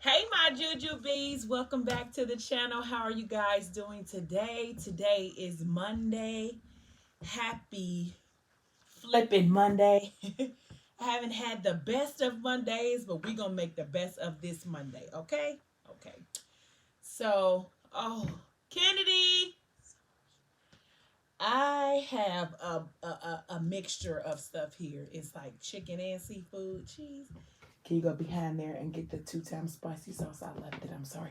Hey, my Juju Bees, welcome back to the channel. How are you guys doing today? Today is Monday. Happy flipping Monday. I haven't had the best of Mondays, but we're going to make the best of this Monday, okay? Okay. So, Kennedy, I have a mixture of stuff here. It's like chicken and seafood, cheese. Can you go behind there and get the 2 times spicy sauce? I left it. I'm sorry.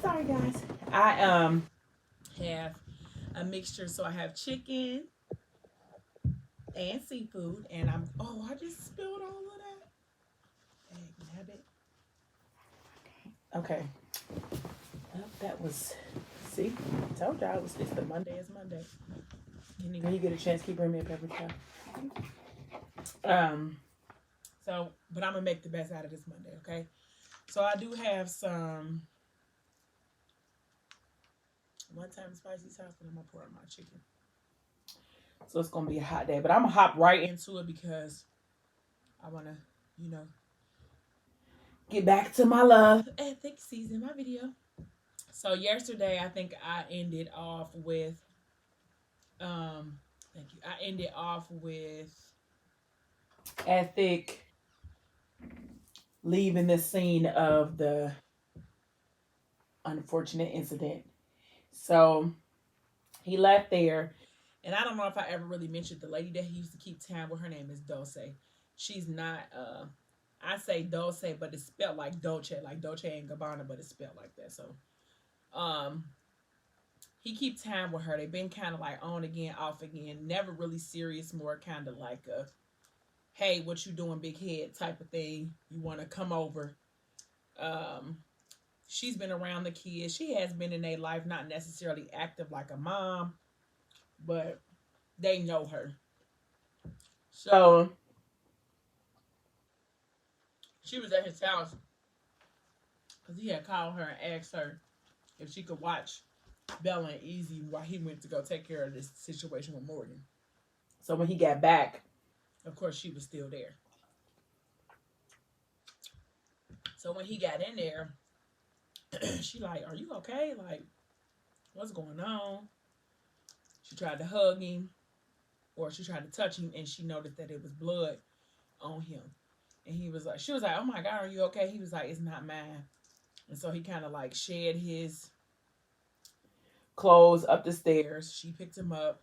Sorry, guys. I have a mixture, so I have chicken and seafood, and I just spilled all of that. Hey, nabbit. Okay. Well, that was. See, I told y'all it's the Monday is Monday. When you get a chance, keep bringing me a pepper towel. But I'm gonna make the best out of this Monday, okay? So I do have some 1 time spicy sauce, but I'm gonna pour on my chicken. So it's gonna be a hot day, but I'm gonna hop right into it because I wanna, get back to my love ethic season, my video. So yesterday, I think I ended off with, thank you. I ended off with ethic leaving the scene of the unfortunate incident. So he left there, and I don't know if I ever really mentioned the lady that he used to keep time with. Her name is Dulce. She's not, I say Dulce, but it's spelled like Dolce and Gabbana, but it's spelled like that. So, he keep time with her. They've been kind of like on again, off again, never really serious, more kind of like a, hey, what you doing, big head type of thing. You want to come over. She's been around the kids. She has been in their life, not necessarily active like a mom, but they know her. So she was at his house because he had called her and asked her if she could watch Bella and Easy while he went to go take care of this situation with Morgan. So when he got back, of course, she was still there. So when he got in there, she like, are you okay? Like, what's going on? She tried to hug him, or she tried to touch him, and she noticed that it was blood on him. And she was like, oh my God, are you okay? He was like, it's not mine. And so he kind of like shed his clothes up the stairs. She picked him up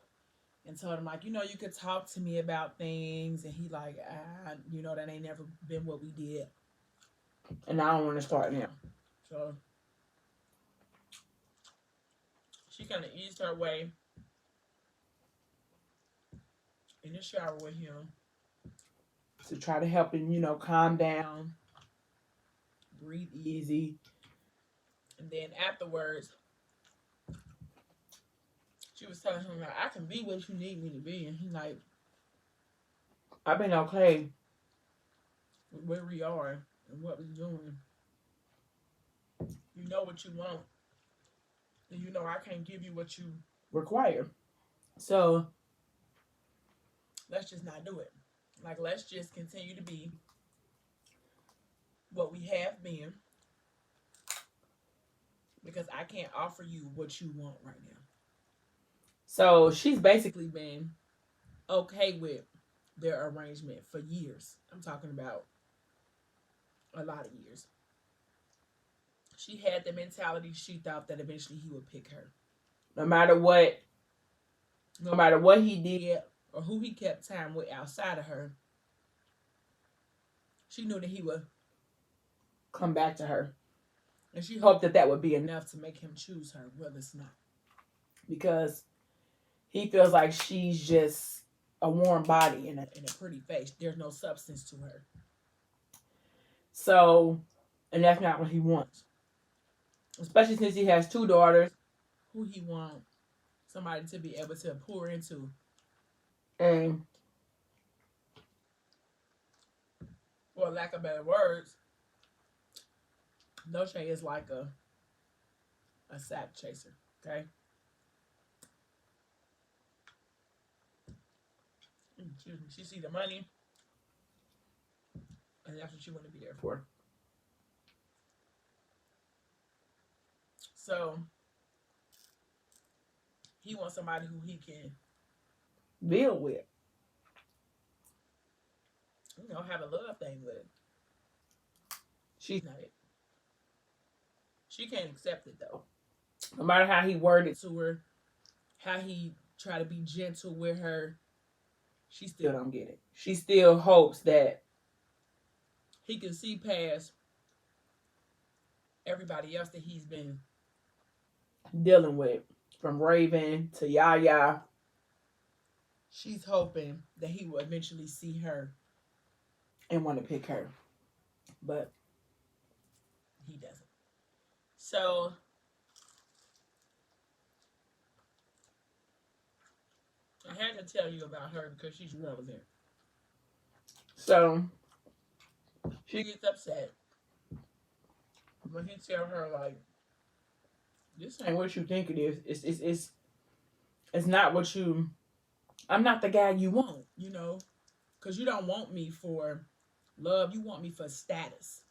and told him like, you could talk to me about things. And he like, that ain't never been what we did. And I don't want to start now. So she kind of eased her way in the shower with him to try to help him, calm down, breathe easy. And then afterwards, she was telling him, like, I can be what you need me to be. And he's like, I've been okay with where we are and what we're doing. You know what you want. And I can't give you what you require. So let's just not do it. Like, let's just continue to be what we have been. Because I can't offer you what you want right now. So she's basically been okay with their arrangement for years. I'm talking about a lot of years. She had the mentality she thought that eventually he would pick her. No matter what he did or who he kept time with outside of her, she knew that he would come back to her. And she hoped that would be enough to make him choose her, whether it's not. Because he feels like she's just a warm body and a pretty face. There's no substance to her. So, and that's not what he wants. Especially since he has 2 daughters who he wants somebody to be able to pour into. And for lack of better words, Noche is like a sack chaser, okay? Excuse me. She see the money, and that's what she want to be there for. So he wants somebody who he can build with, have a love thing with. She's not it. She can't accept it though. No matter how he worded to her, how he tried to be gentle with her, she still don't get it. She still hopes that he can see past everybody else that he's been dealing with, from Raven to Yaya. She's hoping that he will eventually see her and want to pick her, but he doesn't. So I had to tell you about her because she's relevant. So she gets upset when he tell her, like, this ain't what you think it is. It's not what you. I'm not the guy you want, because you don't want me for love. You want me for status.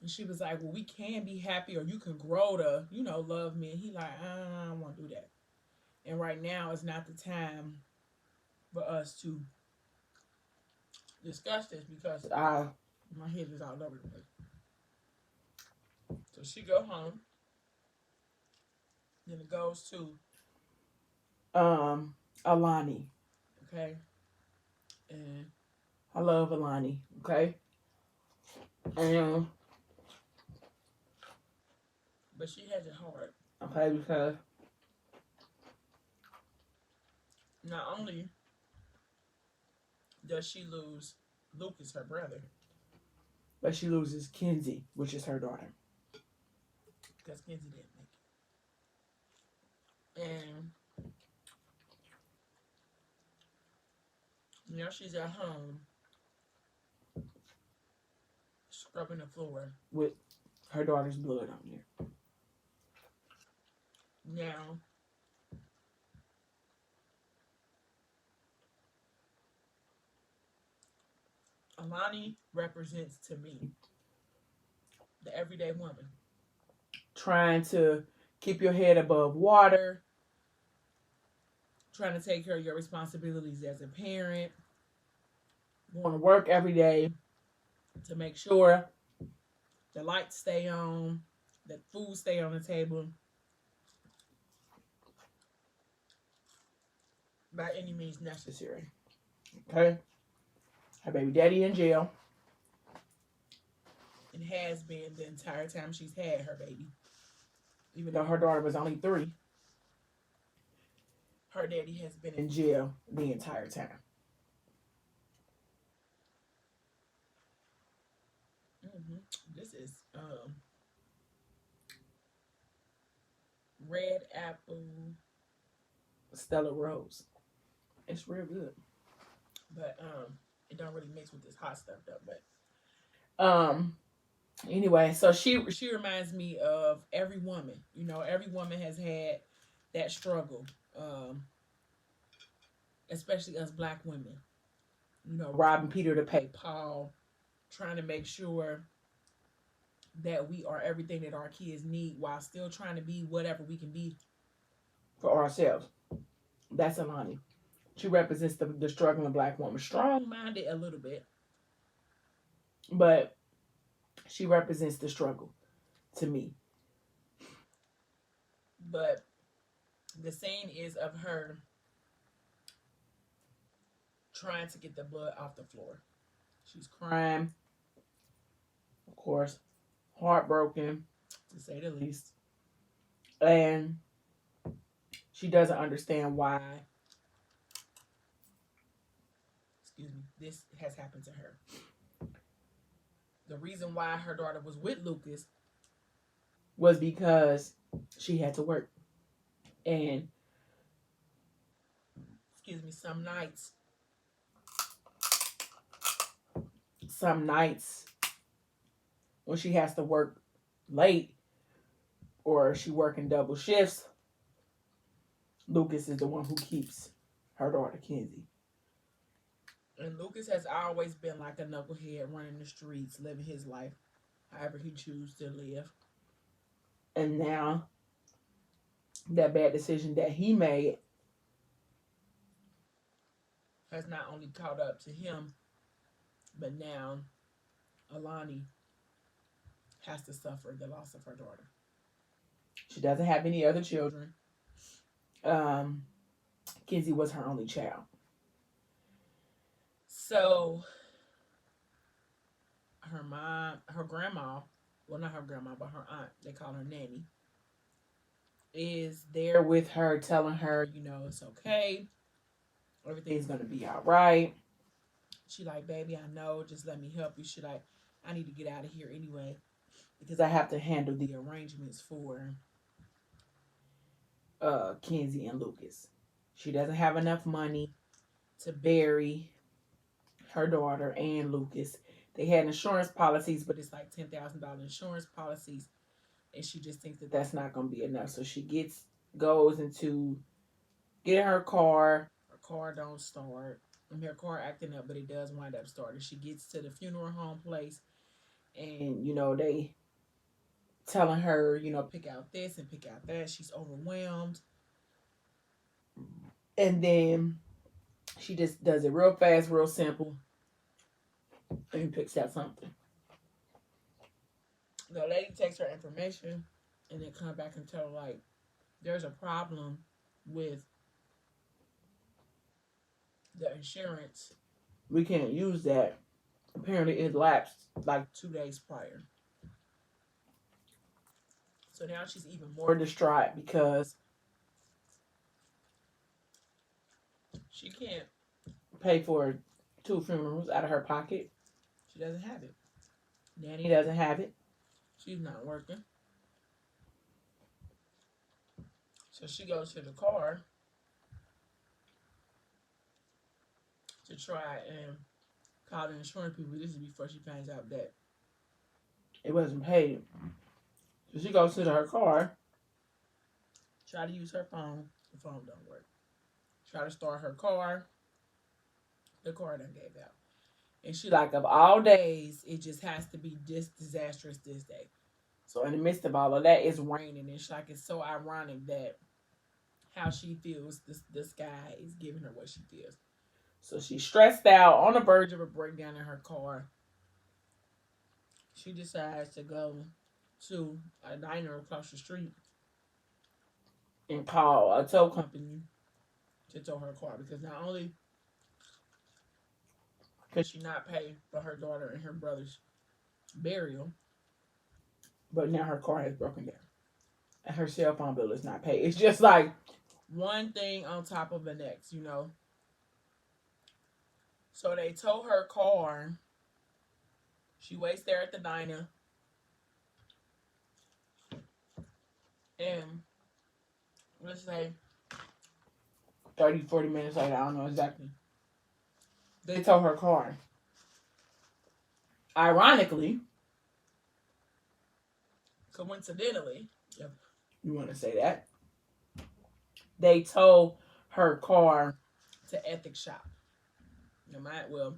And she was like, well, we can be happy, or you can grow to, love me. And he like, I don't want to do that. And right now is not the time for us to discuss this because my head is all over the place. So she go home. Then it goes to Alani. Okay. And I love Alani. Okay. And but she has it hard. Okay, because not only does she lose Lucas, her brother, but she loses Kenzie, which is her daughter. Because Kenzie didn't make it. And now she's at home scrubbing the floor with her daughter's blood on there. Now, Alani represents to me the everyday woman. Trying to keep your head above water, trying to take care of your responsibilities as a parent, going to work every day to make sure the lights stay on, that food stay on the table, by any means necessary. Okay? Her baby daddy in jail. And has been the entire time she's had her baby. Even though her daughter was only 3. Her daddy has been in jail the entire time. This is red apple Stella Rose. It's real good. But it don't really mix with this hot stuff though. But anyway, so she reminds me of every woman. Every woman has had that struggle. Especially us black women. Robbing Peter to pay Paul, trying to make sure that we are everything that our kids need while still trying to be whatever we can be for ourselves. That's Alani. She represents the struggling black woman. Strong-minded a little bit, but she represents the struggle to me. But the scene is of her trying to get the blood off the floor. She's crying, of course, heartbroken, to say the least. And she doesn't understand why, this has happened to her. The reason why her daughter was with Lucas was because she had to work. And, some nights when she has to work late or she working double shifts, Lucas is the one who keeps her daughter Kenzie. And Lucas has always been like a knucklehead, running the streets, living his life however he chooses to live. And now that bad decision that he made has not only caught up to him, but now Alani has to suffer the loss of her daughter. She doesn't have any other children. Um, Kenzie was her only child. So her mom, her grandma, well, not her grandma, but her aunt, they call her nanny, is there with her, telling her, you know, it's okay. Everything's going to be all right. She like, baby, I know. Just let me help you. She like, I need to get out of here anyway because I have to handle the arrangements for Kenzie and Lucas. She doesn't have enough money to bury her daughter and Lucas. They had insurance policies, but it's like $10,000 insurance policies, and she just thinks that that's not going to be enough. So she goes into get in her car. Her car don't start. Her car acting up, but it does wind up starting. She gets to the funeral home place, and you know they telling her, you know, pick out this and pick out that. She's overwhelmed, and then she just does it real fast, real simple, and picks out something. The lady takes her information, and then come back and tell her like, there's a problem with the insurance. We can't use that. Apparently, it lapsed like 2 days prior. So now she's even more distraught because she can't pay for 2 funerals out of her pocket. She doesn't have it. Nanny doesn't have it. She's not working. So she goes to the car to try and call the insurance people. This is before she finds out that it wasn't paid. So she goes to her car, try to use her phone. The phone don't work. Try to start her car. The car done gave out. And she like, of all days, it just has to be this disastrous this day. So in the midst of all of that, it's raining. And she's like, it's so ironic that how she feels, the sky is giving her what she feels. So she's stressed out, on the verge of a breakdown in her car. She decides to go to a diner across the street and call a tow company to tow her car, because not only could she not pay for her daughter and her brother's burial, but now her car has broken down and her cell phone bill is not paid. It's just like one thing on top of the next, you know. So they tow her car. She waits there at the diner. And let's say 30, 40 minutes later, I don't know exactly, they tow her car. Ironically, coincidentally, if you want to say that, they tow her car to Ethics Shop. You might well,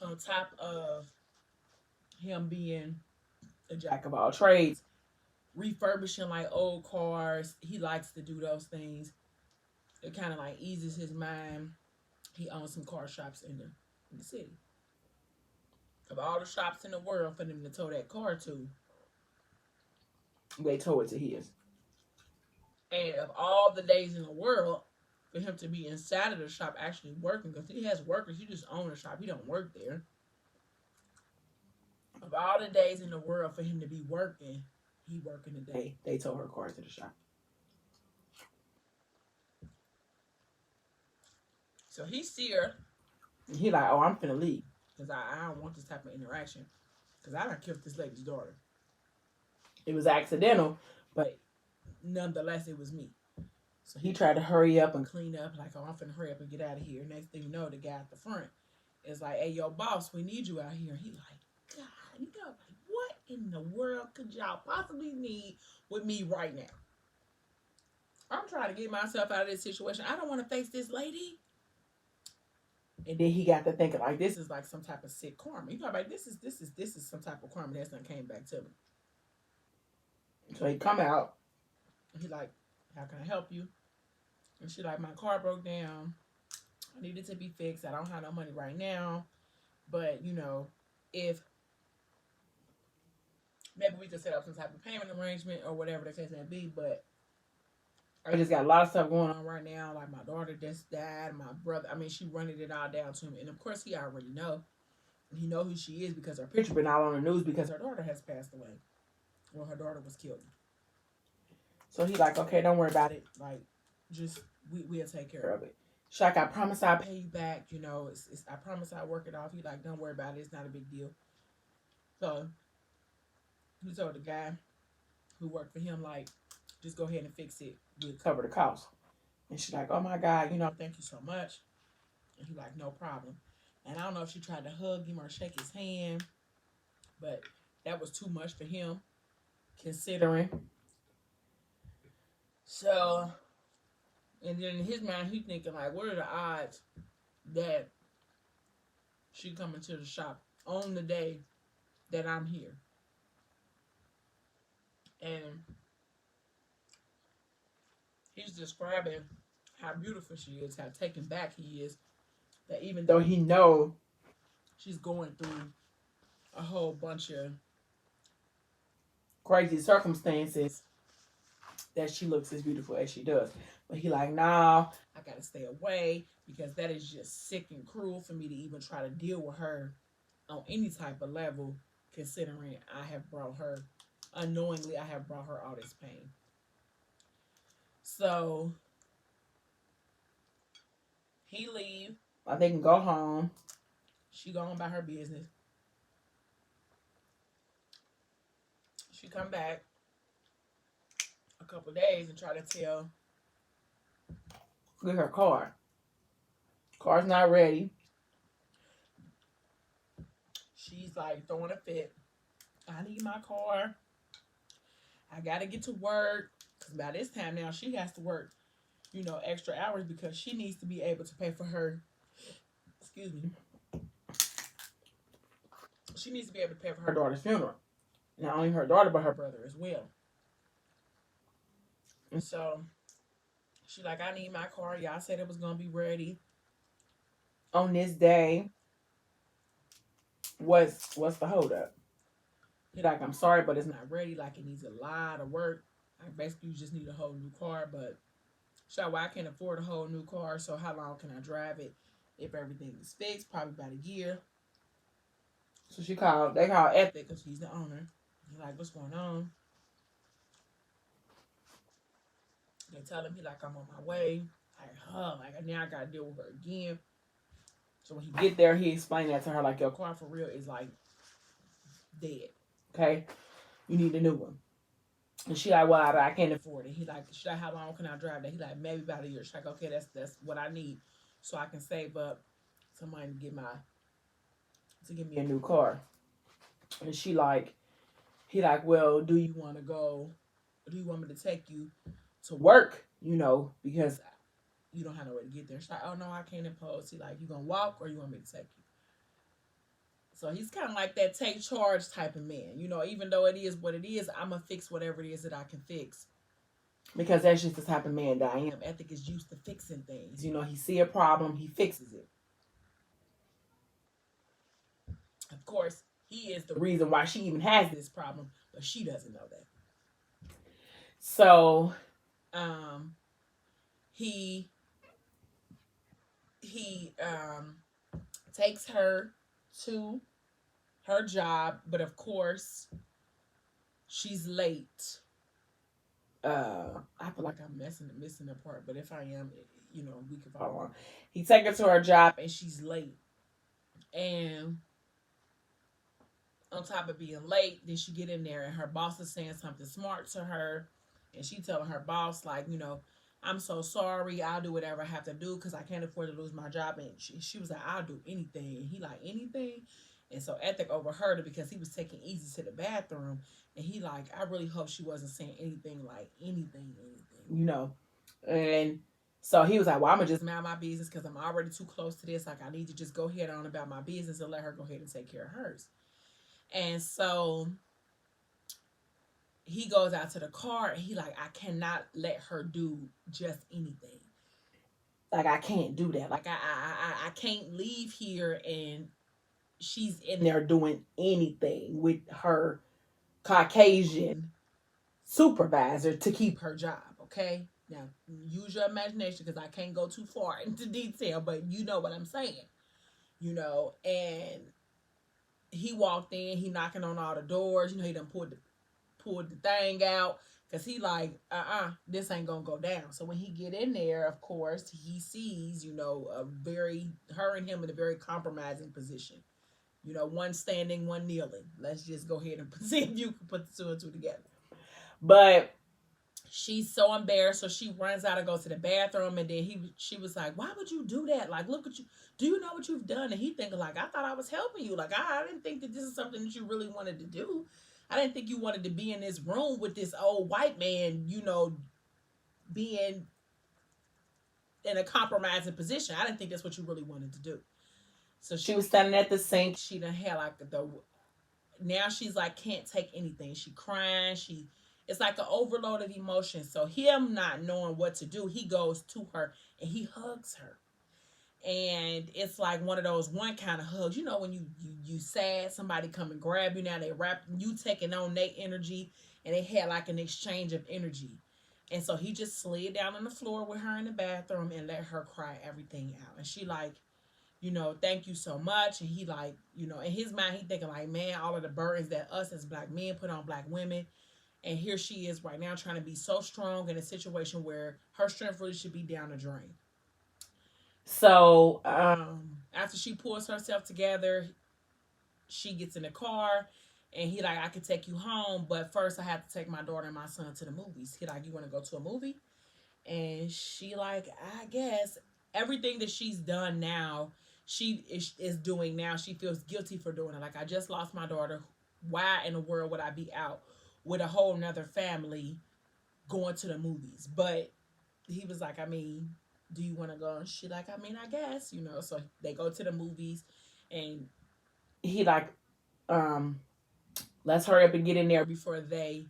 on top of him being a jack of all trades, refurbishing like old cars, he likes to do those things. It kind of like eases his mind. He owns some car shops in the city. Of all the shops in the world for them to tow that car to, they tow it to his. And of all the days in the world for him to be inside of the shop actually working, because he has workers, he just owns the shop, he don't work there. Of all the days in the world for him to be working, he working the day they tow her car to the shop. So he see her, and he like, oh, I'm finna leave, because I don't want this type of interaction, because I done killed this lady's daughter. It was accidental, but nonetheless, it was me. So he tried to hurry up and clean up, like, oh, I'm finna hurry up and get out of here. Next thing you know, the guy at the front is like, hey, yo, boss, we need you out here. And he like, God, you know, like, what in the world could y'all possibly need with me right now? I'm trying to get myself out of this situation. I don't want to face this lady. And then he got to thinking like this is like some type of sick karma. You know, like this is some type of karma that's done came back to me. So he come out. He like, how can I help you? And she like, my car broke down. I need it to be fixed. I don't have no money right now, but you know, if maybe we could set up some type of payment arrangement or whatever the case may be. But I just got a lot of stuff going on right now. Like my daughter just died, my brother. I mean, she running it all down to me, and of course he already know. He know who she is because her picture been all on the news because her daughter has passed away. Well, her daughter was killed. So he like, okay, don't worry about it. Like, just we'll take care of it. She's like, I promise I'll pay you back. You know, it's I promise I'll work it off. He like, don't worry about it. It's not a big deal. So he told the guy who worked for him, like, just go ahead and fix it. We'll cover the cost. And she's like, oh my God, you know, thank you so much. And he like, no problem. And I don't know if she tried to hug him or shake his hand, but that was too much for him, considering. So, and then in his mind, he thinking like, what are the odds that she coming to the shop on the day that I'm here? And he's describing how beautiful she is, how taken back he is. That even though he know she's going through a whole bunch of crazy circumstances, that she looks as beautiful as she does. But he like, nah, I gotta stay away because that is just sick and cruel for me to even try to deal with her on any type of level, considering I have brought her unknowingly, I have brought her all this pain. So he leave. Like they can go home. She go on by her business. She come back a couple of days and try to tell get her car. Car's not ready. She's like throwing a fit. I need my car. I gotta get to work. Cause by this time now she has to work, you know, extra hours because she needs to be able to pay for her. Excuse me. She needs to be able to pay for her daughter's funeral. Not only her daughter, but her brother as well. And so she like, I need my car. Y'all said it was gonna be ready on this day. What's the hold up? He like, I'm sorry, but it's not ready. Like it needs a lot of work. Like basically you just need a whole new car, but so well, I can't afford a whole new car, so how long can I drive it if everything is fixed? Probably about a year. So they called Ethic because he's the owner. He's like, what's going on? They tell him he like, I'm on my way. Like, like now I gotta deal with her again. So when he get there, he explained that to her, like, your car for real is like dead. Okay? You need a new one. And she like, well, I can't afford it. She like, how long can I drive that? He like, maybe about a year. She's like, okay, that's what I need, so I can save up some money to get me a new car. And he like, well, do you want to go? Or do you want me to take you to work? You know, because you don't have no way to get there. She's like, oh no, I can't impose. He like, you gonna walk or you want me to take you? So he's kind of like that take charge type of man. You know, even though it is what it is, I'm going to fix whatever it is that I can fix. Because that's just the type of man that I am. Ethic is used to fixing things. You know, he see a problem, he fixes it. Of course, he is the reason why she even has this problem, but she doesn't know that. So, he takes her to her job, but of course, she's late. I feel like I'm missing the part, but if I am, you know, we can follow on. He take her to her job and she's late, and on top of being late, then she get in there and her boss is saying something smart to her, and she telling her boss like, you know, I'm so sorry, I'll do whatever I have to do because I can't afford to lose my job. And she was like, I'll do anything. And he like, anything? And so Ethic overheard it because he was taking Easy to the bathroom, and he like, I really hope she wasn't saying anything like anything, you know. And So he was like, well, I'm going to just mind my business because I'm already too close to this. Like, I need to just go ahead on about my business and let her go ahead and take care of hers. And so he goes out to the car and he like, I cannot let her do just anything. Like, I can't do that. Like, I can't leave here and she's in there doing anything with her Caucasian supervisor to keep her job. Okay. Now, use your imagination because I can't go too far into detail, but you know what I'm saying. You know, and he walked in, he knocking on all the doors. You know, he done pulled the thing out because he like, this ain't gonna go down. So when he get in there, of course, he sees, you know, her and him in a very compromising position. You know, one standing, one kneeling. Let's just go ahead and see if you can put the two and two together. But she's so embarrassed, so she runs out and goes to the bathroom, and then she was like, why would you do that? Like, look at you. Do you know what you've done? And he thinking like, I thought I was helping you. Like, I didn't think that this is something that you really wanted to do. I didn't think you wanted to be in this room with this old white man, you know, being in a compromising position. I didn't think that's what you really wanted to do. So she was standing at the sink. She done had like now she's like, can't take anything. She crying. It's like an overload of emotion. So him not knowing what to do, he goes to her and he hugs her. And it's like one of those one kind of hugs. You know, when you sad, somebody come and grab you. Now they wrap you, taking on their energy, and they had like an exchange of energy. And so he just slid down on the floor with her in the bathroom and let her cry everything out. And she like, you know, thank you so much. And he like, you know, in his mind, he thinking like, man, all of the burdens that us as black men put on black women. And here she is right now trying to be so strong in a situation where her strength really should be down the drain. So after she pulls herself together, she gets in the car and he like, I could take you home, but first I have to take my daughter and my son to the movies. He like, you want to go to a movie? And she like, I guess. Everything that she's done now, she is doing now. She feels guilty for doing it. Like, I just lost my daughter. Why in the world would I be out with a whole nother family going to the movies? But he was like, I mean, do you want to go? And she like, I mean, I guess, you know. So they go to the movies and he like, let's hurry up and get in there before they,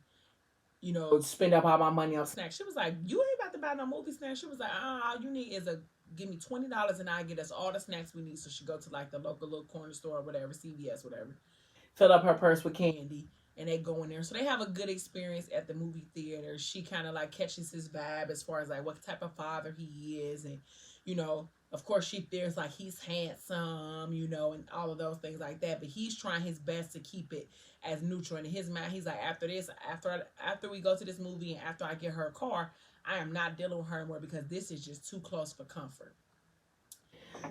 you know, spend up all my money on snacks. She was like, you ain't about to buy no movie snacks. She was like, all you need is give me $20 and I get us all the snacks we need. So she go to like the local little corner store or whatever, CVS, whatever. Fill up her purse with candy and they go in there. So they have a good experience at the movie theater. She kind of like catches his vibe as far as like what type of father he is. And, you know, of course she feels like he's handsome, you know, and all of those things like that. But he's trying his best to keep it as neutral. And in his mind, he's like, after this, after we go to this movie and after I get her a car, I am not dealing with her anymore because this is just too close for comfort.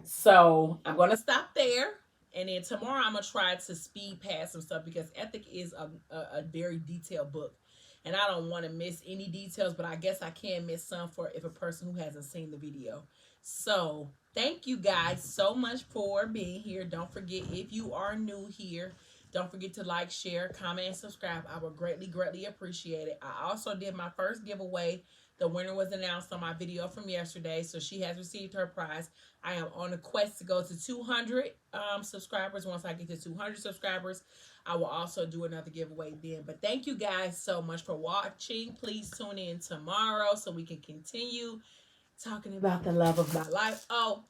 So I'm going to stop there. And then tomorrow I'm going to try to speed past some stuff because Ethic is a very detailed book. And I don't want to miss any details, but I guess I can miss some for if a person who hasn't seen the video. So thank you guys so much for being here. Don't forget, if you are new here, don't forget to like, share, comment, and subscribe. I would greatly, greatly appreciate it. I also did my first giveaway. The winner was announced on my video from yesterday, so she has received her prize. I am on a quest to go to 200 subscribers. Once I get to 200 subscribers, I will also do another giveaway then. But thank you guys so much for watching. Please tune in tomorrow so we can continue talking about the love of my life. Oh,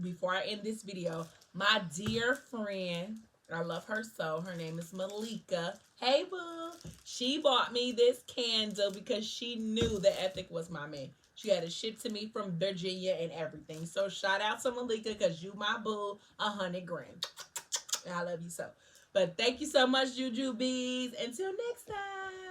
before I end this video, my dear friend, I love her so. Her name is Malika. Hey, boo. She bought me this candle because she knew that Ethic was my man. She had it shipped to me from Virginia and everything. So shout out to Malika because you my boo, 100 grand. I love you so. But thank you so much, Juju Bees. Until next time.